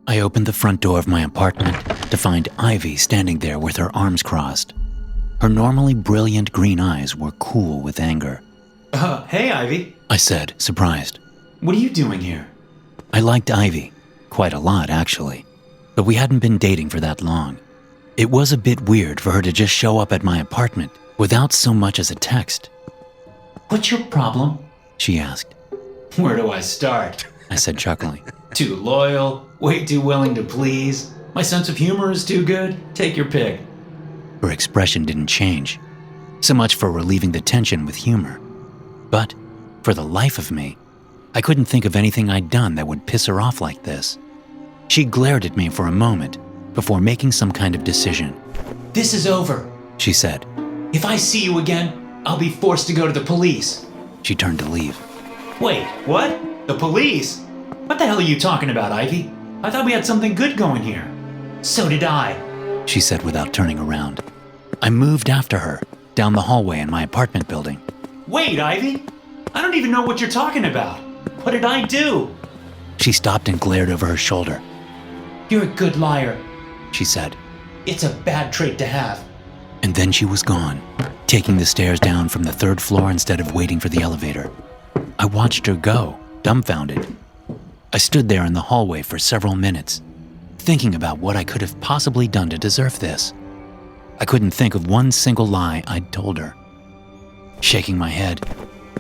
I opened the front door of my apartment to find Ivy standing there with her arms crossed. Her normally brilliant green eyes were cool with anger. Hey, Ivy, I said, surprised. What are you doing here? I liked Ivy, quite a lot actually, but we hadn't been dating for that long. It was a bit weird for her to just show up at my apartment without so much as a text. What's your problem? She asked. Where do I start? I said, chuckling. Too loyal, way too willing to please. My sense of humor is too good. Take your pick. Her expression didn't change. So much for relieving the tension with humor. But, for the life of me, I couldn't think of anything I'd done that would piss her off like this. She glared at me for a moment before making some kind of decision. This is over, she said. If I see you again, I'll be forced to go to the police. She turned to leave. Wait, what? The police? What the hell are you talking about, Ivy? I thought we had something good going here. So did I, she said without turning around. I moved after her, down the hallway in my apartment building. Wait, Ivy! I don't even know what you're talking about. What did I do? She stopped and glared over her shoulder. You're a good liar, she said. It's a bad trait to have. And then she was gone, taking the stairs down from the 3rd floor instead of waiting for the elevator. I watched her go, dumbfounded. I stood there in the hallway for several minutes, thinking about what I could have possibly done to deserve this. I couldn't think of one single lie I'd told her. Shaking my head,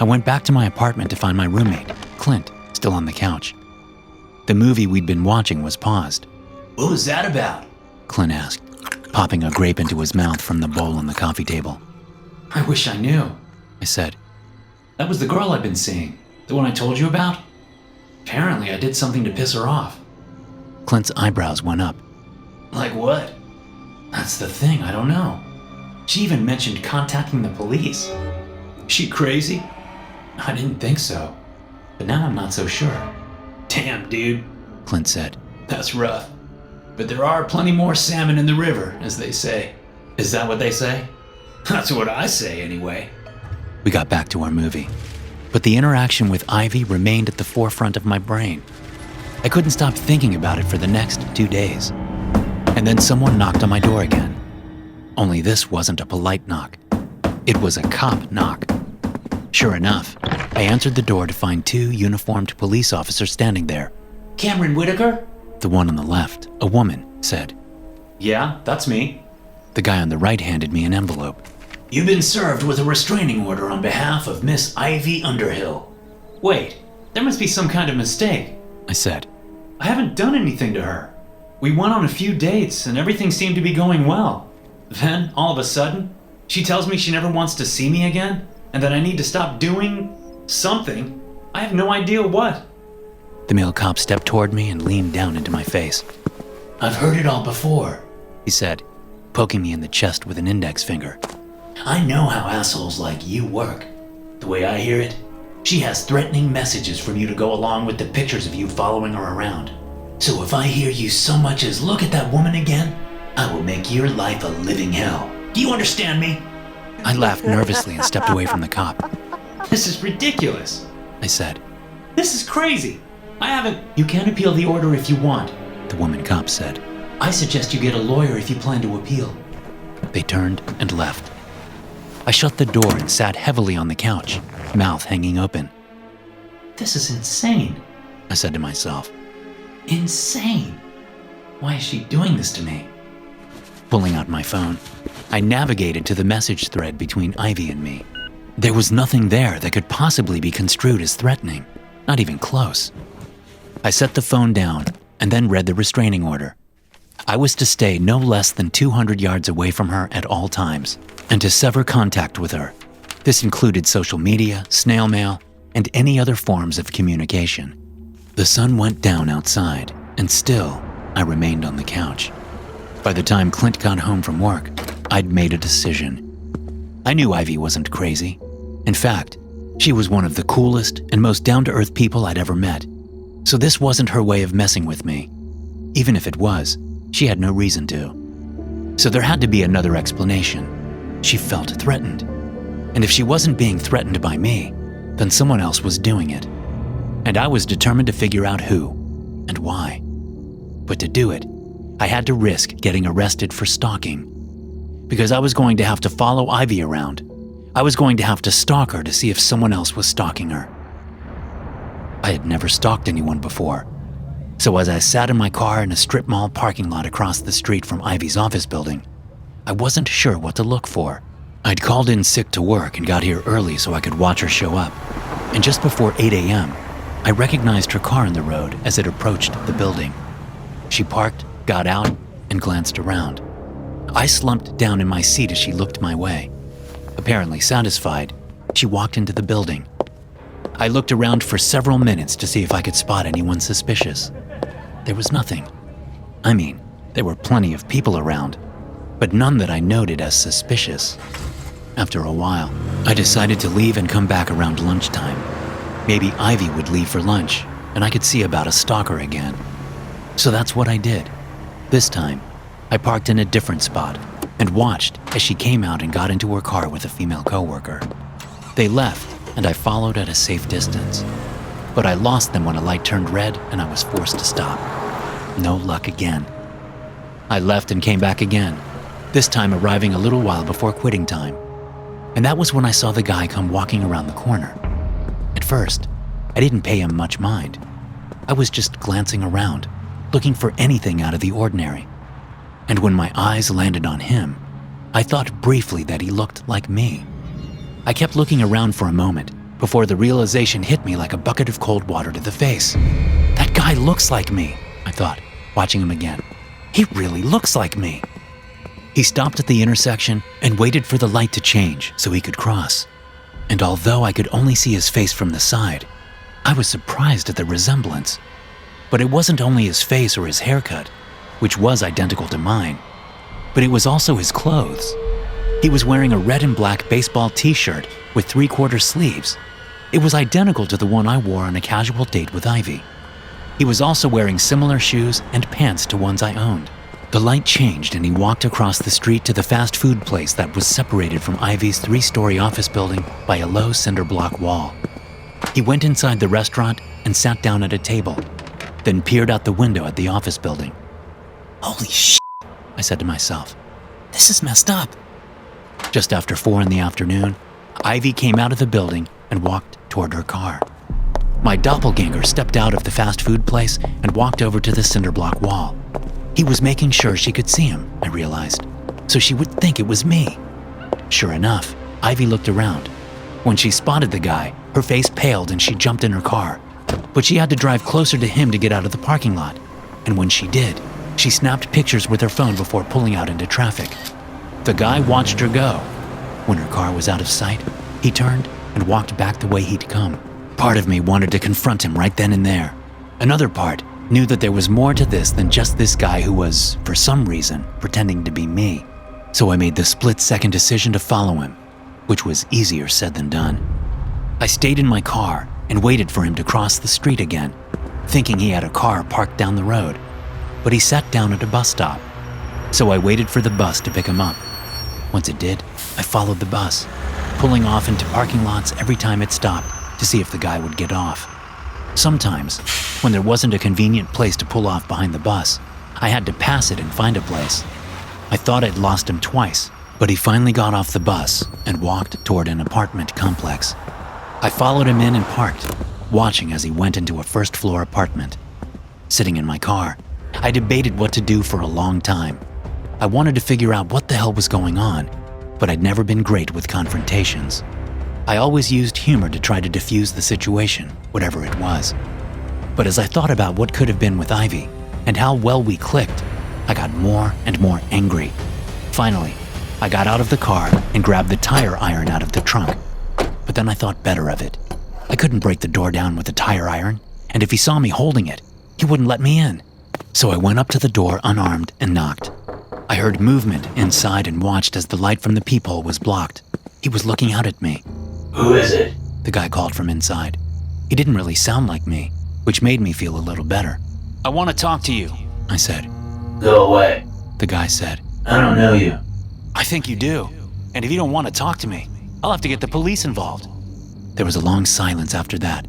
I went back to my apartment to find my roommate, Clint, still on the couch. The movie we'd been watching was paused. What was that about? Clint asked, popping a grape into his mouth from the bowl on the coffee table. I wish I knew, I said. That was the girl I've been seeing, the one I told you about. Apparently I did something to piss her off. Clint's eyebrows went up. Like what? That's the thing, I don't know. She even mentioned contacting the police. She crazy? I didn't think so, but now I'm not so sure. Damn, dude, Clint said. That's rough. But there are plenty more salmon in the river, as they say. Is that what they say? That's what I say, anyway. We got back to our movie, but the interaction with Ivy remained at the forefront of my brain. I couldn't stop thinking about it for the next 2 days. And then someone knocked on my door again. Only this wasn't a polite knock. It was a cop knock. Sure enough, I answered the door to find 2 uniformed police officers standing there. Cameron Whitaker? The one on the left, a woman, said. Yeah, that's me. The guy on the right handed me an envelope. You've been served with a restraining order on behalf of Miss Ivy Underhill. Wait, there must be some kind of mistake, I said. I haven't done anything to her. We went on a few dates and everything seemed to be going well. Then, all of a sudden, she tells me she never wants to see me again and that I need to stop doing something. I have no idea what. The male cop stepped toward me and leaned down into my face. I've heard it all before, he said, poking me in the chest with an index finger. I know how assholes like you work. The way I hear it, she has threatening messages from you to go along with the pictures of you following her around. So if I hear you so much as look at that woman again, I will make your life a living hell. Do you understand me? I laughed nervously and stepped away from the cop. This is ridiculous, I said. This is crazy. You can appeal the order if you want, the woman cop said. I suggest you get a lawyer if you plan to appeal. They turned and left. I shut the door and sat heavily on the couch, mouth hanging open. This is insane, I said to myself. Insane. Why is she doing this to me? Pulling out my phone, I navigated to the message thread between Ivy and me. There was nothing there that could possibly be construed as threatening, not even close. I set the phone down and then read the restraining order. I was to stay no less than 200 yards away from her at all times, and to sever contact with her. This included social media, snail mail, and any other forms of communication. The sun went down outside, and still, I remained on the couch. By the time Clint got home from work, I'd made a decision. I knew Ivy wasn't crazy. In fact, she was one of the coolest and most down-to-earth people I'd ever met. So this wasn't her way of messing with me. Even if it was, she had no reason to. So there had to be another explanation. She felt threatened. And if she wasn't being threatened by me, then someone else was doing it. And I was determined to figure out who and why. But to do it, I had to risk getting arrested for stalking. Because I was going to have to follow Ivy around. I was going to have to stalk her to see if someone else was stalking her. I had never stalked anyone before. So as I sat in my car in a strip mall parking lot across the street from Ivy's office building, I wasn't sure what to look for. I'd called in sick to work and got here early so I could watch her show up. And just before 8 a.m., I recognized her car in the road as it approached the building. She parked, got out, and glanced around. I slumped down in my seat as she looked my way. Apparently satisfied, she walked into the building. I looked around for several minutes to see if I could spot anyone suspicious. There was nothing. I mean, there were plenty of people around, but none that I noted as suspicious. After a while, I decided to leave and come back around lunchtime. Maybe Ivy would leave for lunch, and I could see about a stalker again. So that's what I did. This time, I parked in a different spot and watched as she came out and got into her car with a female coworker. They left, and I followed at a safe distance. But I lost them when a light turned red and I was forced to stop. No luck again. I left and came back again, this time arriving a little while before quitting time. And that was when I saw the guy come walking around the corner. At first, I didn't pay him much mind. I was just glancing around, looking for anything out of the ordinary. And when my eyes landed on him, I thought briefly that he looked like me. I kept looking around for a moment before the realization hit me like a bucket of cold water to the face. That guy looks like me, I thought, watching him again. He really looks like me. He stopped at the intersection and waited for the light to change so he could cross. And although I could only see his face from the side, I was surprised at the resemblance. But it wasn't only his face or his haircut, which was identical to mine, but it was also his clothes. He was wearing a red and black baseball t-shirt with 3/4 sleeves. It was identical to the one I wore on a casual date with Ivy. He was also wearing similar shoes and pants to ones I owned. The light changed and he walked across the street to the fast food place that was separated from Ivy's 3-story office building by a low cinder block wall. He went inside the restaurant and sat down at a table, then peered out the window at the office building. Holy shit, I said to myself. This is messed up. Just after 4 in the afternoon, Ivy came out of the building and walked toward her car. My doppelganger stepped out of the fast food place and walked over to the cinder block wall. He was making sure she could see him, I realized, so she would think it was me. Sure enough, Ivy looked around. When she spotted the guy, her face paled and she jumped in her car. But she had to drive closer to him to get out of the parking lot. And when she did, she snapped pictures with her phone before pulling out into traffic. The guy watched her go. When her car was out of sight, he turned and walked back the way he'd come. Part of me wanted to confront him right then and there. Another part knew that there was more to this than just this guy who was, for some reason, pretending to be me. So I made the split-second decision to follow him, which was easier said than done. I stayed in my car and waited for him to cross the street again, thinking he had a car parked down the road. But he sat down at a bus stop. So I waited for the bus to pick him up. Once it did, I followed the bus, pulling off into parking lots every time it stopped to see if the guy would get off. Sometimes, when there wasn't a convenient place to pull off behind the bus, I had to pass it and find a place. I thought I'd lost him twice, but he finally got off the bus and walked toward an apartment complex. I followed him in and parked, watching as he went into a first-floor apartment. Sitting in my car, I debated what to do for a long time. I wanted to figure out what the hell was going on, but I'd never been great with confrontations. I always used humor to try to diffuse the situation, whatever it was. But as I thought about what could have been with Ivy and how well we clicked, I got more and more angry. Finally, I got out of the car and grabbed the tire iron out of the trunk. But then I thought better of it. I couldn't break the door down with the tire iron, and if he saw me holding it, he wouldn't let me in. So I went up to the door unarmed and knocked. I heard movement inside and watched as the light from the peephole was blocked. He was looking out at me. Who is it? The guy called from inside. He didn't really sound like me, which made me feel a little better. I want to talk to you, I said. Go away. The guy said. I don't know you. I think you do. And if you don't want to talk to me, I'll have to get the police involved. There was a long silence after that.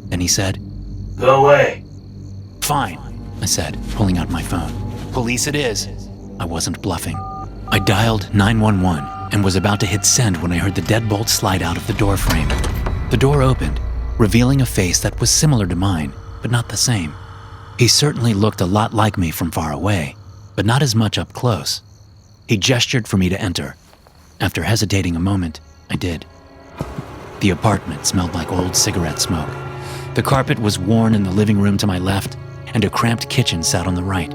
Then he said, Go away. Fine. I said, pulling out my phone. Police it is. I wasn't bluffing. I dialed 911 and was about to hit send when I heard the deadbolt slide out of the door frame. The door opened, revealing a face that was similar to mine, but not the same. He certainly looked a lot like me from far away, but not as much up close. He gestured for me to enter. After hesitating a moment, I did. The apartment smelled like old cigarette smoke. The carpet was worn in the living room to my left, and a cramped kitchen sat on the right.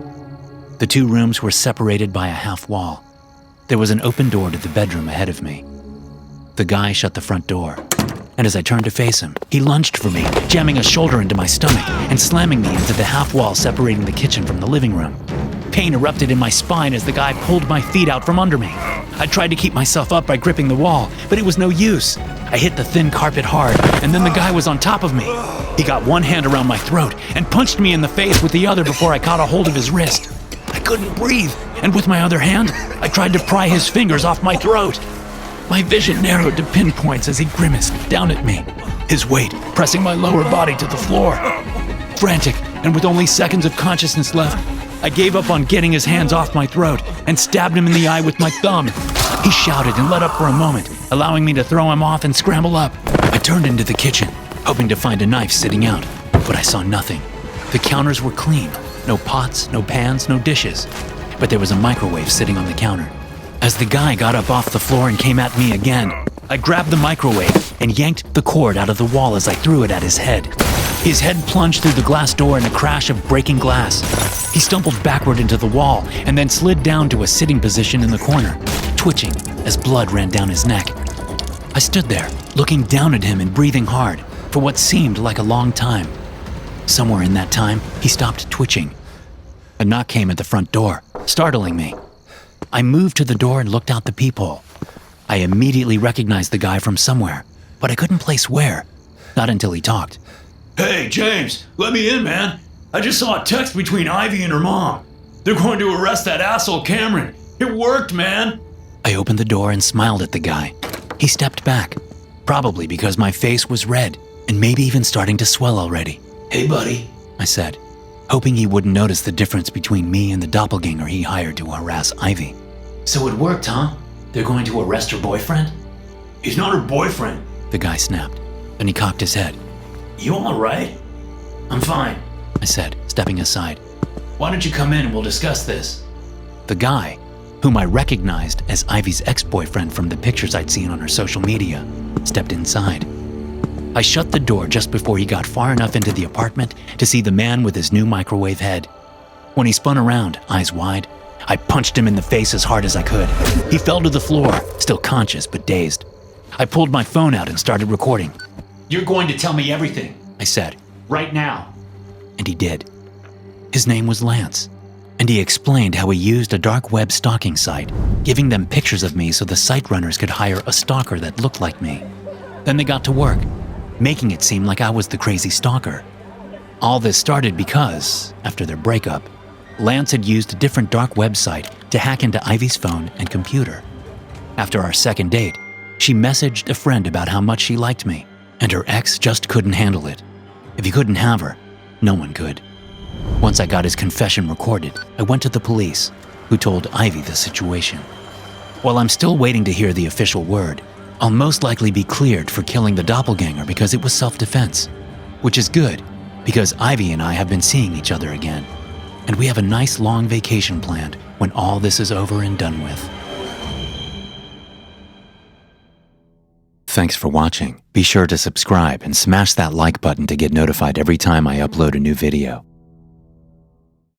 The two rooms were separated by a half wall. There was an open door to the bedroom ahead of me. The guy shut the front door, and as I turned to face him, he lunged for me, jamming a shoulder into my stomach and slamming me into the half wall separating the kitchen from the living room. Pain erupted in my spine as the guy pulled my feet out from under me. I tried to keep myself up by gripping the wall, but it was no use. I hit the thin carpet hard, and then the guy was on top of me. He got one hand around my throat and punched me in the face with the other before I caught a hold of his wrist. I couldn't breathe, and with my other hand, I tried to pry his fingers off my throat. My vision narrowed to pinpoints as he grimaced down at me, his weight pressing my lower body to the floor. Frantic, and with only seconds of consciousness left, I gave up on getting his hands off my throat and stabbed him in the eye with my thumb. He shouted and let up for a moment, allowing me to throw him off and scramble up. I turned into the kitchen, hoping to find a knife sitting out, but I saw nothing. The counters were clean. No pots, no pans, no dishes. But there was a microwave sitting on the counter. As the guy got up off the floor and came at me again, I grabbed the microwave and yanked the cord out of the wall as I threw it at his head. His head plunged through the glass door in a crash of breaking glass. He stumbled backward into the wall and then slid down to a sitting position in the corner, twitching as blood ran down his neck. I stood there, looking down at him and breathing hard for what seemed like a long time. Somewhere in that time, he stopped twitching. A knock came at the front door, startling me. I moved to the door and looked out the peephole. I immediately recognized the guy from somewhere, but I couldn't place where, not until he talked. Hey, James, let me in, man. I just saw a text between Ivy and her mom. They're going to arrest that asshole Cameron. It worked, man. I opened the door and smiled at the guy. He stepped back, probably because my face was red and maybe even starting to swell already. Hey, buddy, I said, hoping he wouldn't notice the difference between me and the doppelganger he hired to harass Ivy. So it worked, huh? They're going to arrest her boyfriend? He's not her boyfriend, the guy snapped. Then he cocked his head. You all right? I'm fine, I said, stepping aside. Why don't you come in and we'll discuss this? The guy, whom I recognized as Ivy's ex-boyfriend from the pictures I'd seen on her social media, stepped inside. I shut the door just before he got far enough into the apartment to see the man with his new microwave head. When he spun around, eyes wide, I punched him in the face as hard as I could. He fell to the floor, still conscious but dazed. I pulled my phone out and started recording. You're going to tell me everything, I said. Right now. And he did. His name was Lance, and he explained how he used a dark web stalking site, giving them pictures of me so the site runners could hire a stalker that looked like me. Then they got to work, making it seem like I was the crazy stalker. All this started because, after their breakup, Lance had used a different dark website to hack into Ivy's phone and computer. After our second date, she messaged a friend about how much she liked me, and her ex just couldn't handle it. If he couldn't have her, no one could. Once I got his confession recorded, I went to the police, who told Ivy the situation. While I'm still waiting to hear the official word, I'll most likely be cleared for killing the doppelganger because it was self-defense, which is good because Ivy and I have been seeing each other again, and we have a nice long vacation planned when all this is over and done with. Thanks for watching. Be sure to subscribe and smash that like button to get notified every time I upload a new video.